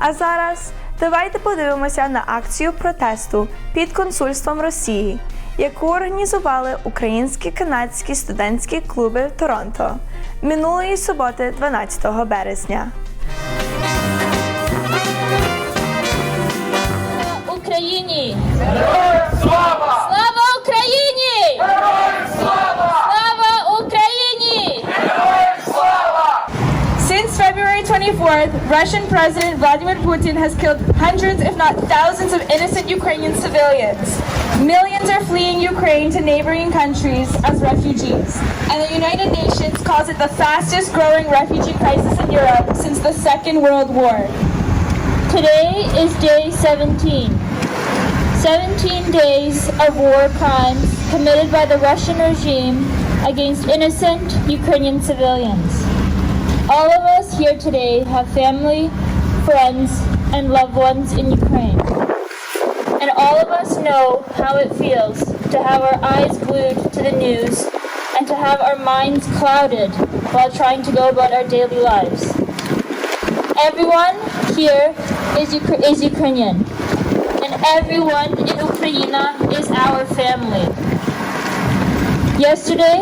А зараз давайте подивимося на акцію протесту під консульством Росії, яку організували українські канадські студентські клуби в Торонто минулої суботи, 12 березня. Україні! Героям слава! Слава Україні! Героям слава! Слава Україні! Героям слава! Since February 24th, Russian President Vladimir Putin has killed hundreds, if not thousands, of innocent Ukrainian civilians. Millions are fleeing Ukraine to neighboring countries as refugees, and the United Nations calls it the fastest growing refugee crisis in Europe since the Second World War. Today is day 17. 17 days of war crimes committed by the Russian regime against innocent Ukrainian civilians. All of us here today have family, friends, and loved ones in Ukraine. And all of us know how it feels to have our eyes glued to the news and to have our minds clouded while trying to go about our daily lives. Everyone here is Ukrainian, and everyone in Ukraine is our family. Yesterday,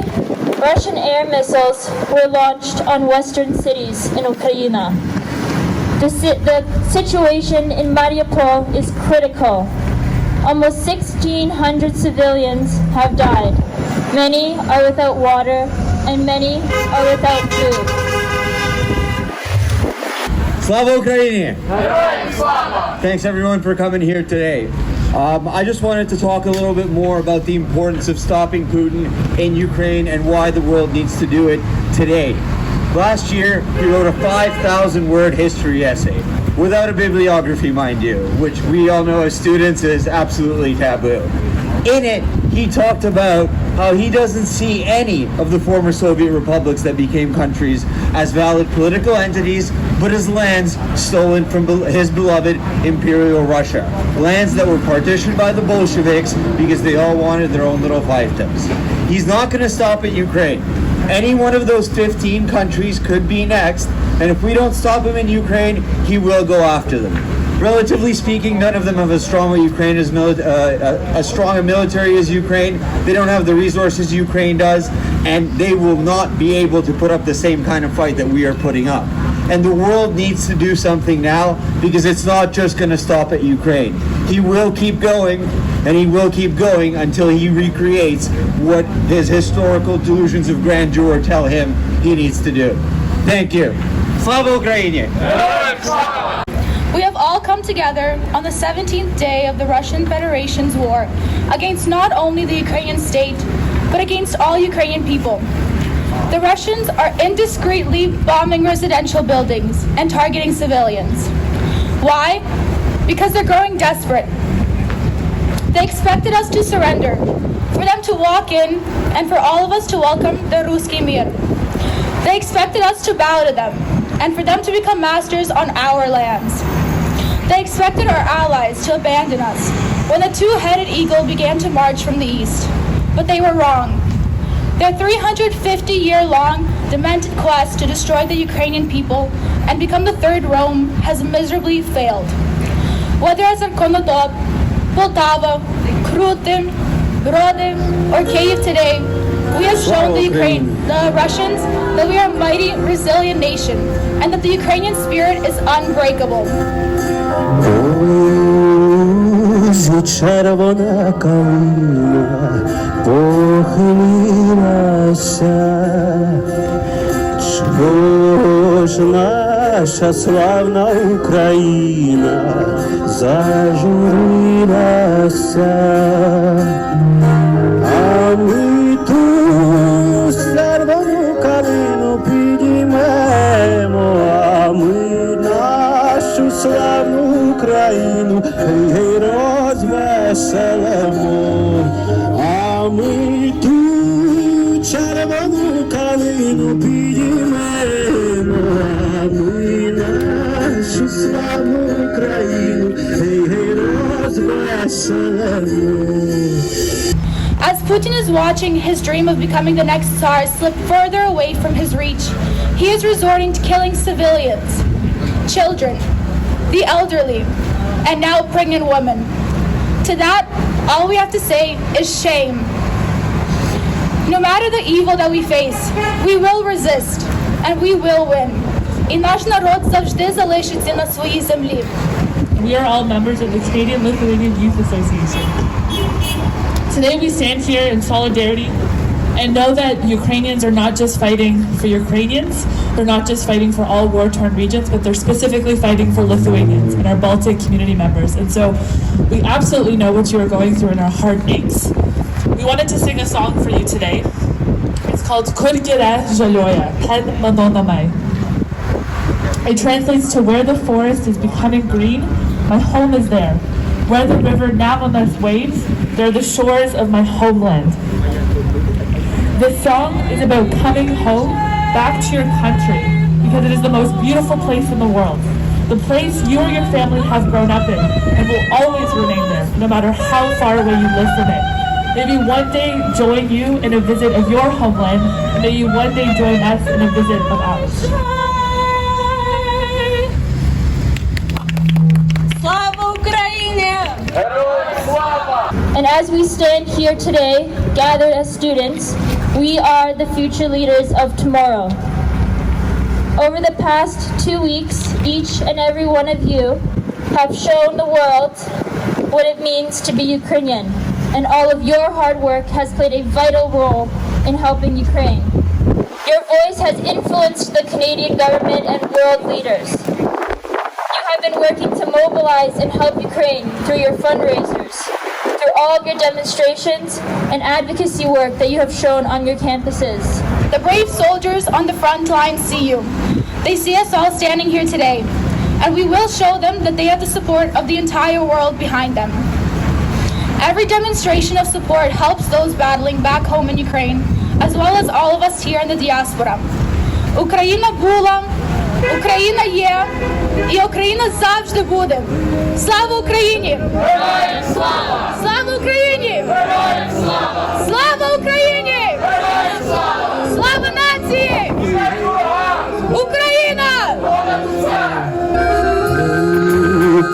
Russian air missiles were launched on western cities in Ukraine. The situation in Mariupol is critical. Almost 1,600 civilians have died. Many are without water, and many are without food. Slava Ukraini! Героям слава! Thanks everyone for coming here today. I just wanted to talk a little bit more about the importance of stopping Putin in Ukraine and why the world needs to do it today. Last year, he wrote a 5,000-word history essay, without a bibliography, mind you, which we all know as students is absolutely taboo. In it, he talked about how he doesn't see any of the former Soviet republics that became countries as valid political entities, but as lands stolen from his beloved Imperial Russia. Lands that were partitioned by the Bolsheviks because they all wanted their own little fiefdoms. He's not going to stop at Ukraine. Any one of those 15 countries could be next, and if we don't stop him in Ukraine, he will go after them. Relatively speaking, none of them have as strong a military as Ukraine. They don't have the resources Ukraine does, and they will not be able to put up the same kind of fight that we are putting up. And the world needs to do something now, because it's not just going to stop at Ukraine. He will keep going, and he will keep going until he recreates what his historical delusions of grandeur tell him he needs to do. Thank you. Slava Ukraini! Героям слава! We have all come together on the 17th day of the Russian Federation's war against not only the Ukrainian state, but against all Ukrainian people. The Russians are indiscreetly bombing residential buildings and targeting civilians. Why? Because they're growing desperate. They expected us to surrender, for them to walk in, and for all of us to welcome the Ruski Mir. They expected us to bow to them, and for them to become masters on our lands. They expected our allies to abandon us when the two-headed eagle began to march from the east. But they were wrong. Their 350-year-long demented quest to destroy the Ukrainian people and become the Third Rome has miserably failed. Whether as in Konotop, Poltava, Krutin, Brody, or Kyiv today, we have shown the Russians that we are a mighty, resilient nation, and that the Ukrainian spirit is unbreakable. Червона калина похилилася, чого ж наша славна Україна зажурилася, а ми ту червону калину підіймемо, а ми нашу славну Україну розвеселимо, а ми ту червону калину підіймемо, а ми нашу славну Україну розвеселимо. As Putin is watching his dream of becoming the next Tsar slip further away from his reach, he is resorting to killing civilians, children, the elderly, and now pregnant women. To that, all we have to say is shame. No matter the evil that we face, we will resist, and we will win. І наш народ завжди залишиться на своїй землі. We are all members of the Canadian-Lithuanian Youth Association. Today we stand here in solidarity and know that Ukrainians are not just fighting for Ukrainians, they're not just fighting for all war-torn regions, but they're specifically fighting for Lithuanians and our Baltic community members. And so we absolutely know what you are going through and our heart aches. We wanted to sing a song for you today. It's called Kur gire žalioja, ten mano namai. It translates to where the forest is becoming green, my home is there. Where the river Nemunas waves, they're the shores of my homeland. This song is about coming home, back to your country, because it is the most beautiful place in the world. The place you or your family have grown up in, and will always remain there, no matter how far away you live from it. May we one day join you in a visit of your homeland, and may you one day join us in a visit of ours. And as we stand here today, gathered as students, we are the future leaders of tomorrow. Over the past 2 weeks, each and every one of you have shown the world what it means to be Ukrainian, and all of your hard work has played a vital role in helping Ukraine. Your voice has influenced the Canadian government and world leaders. You have been working to mobilize and help Ukraine through your fundraisers, through all of your demonstrations and advocacy work that you have shown on your campuses. The brave soldiers on the front line see you. They see us all standing here today, and we will show them that they have the support of the entire world behind them. Every demonstration of support helps those battling back home in Ukraine, as well as all of us here in the diaspora. Україна була, Україна є, і Україна завжди буде. Слава Україні! Героям слава! Слава Україні! Героям слава! Слава Україні! Героям слава! Слава нації! Смерть ворогам! Україна! Понад усе!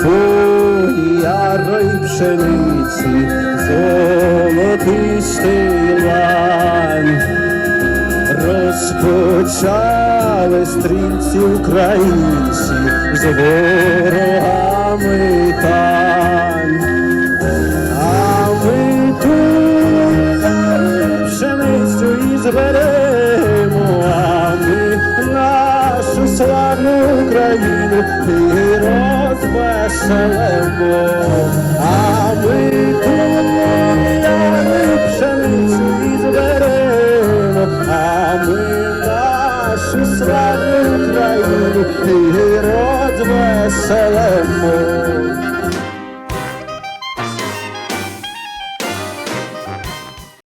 Полі ярої пшениці, золотистий лань. Розпочали стрільці українці з ворогами тань. А ми тут пшеницю і зберемо, а ми нашу славну Україну і розвеселимо. А ми тут пшеницю і зберемо, а ми нашу славну Україну і розвеселимо.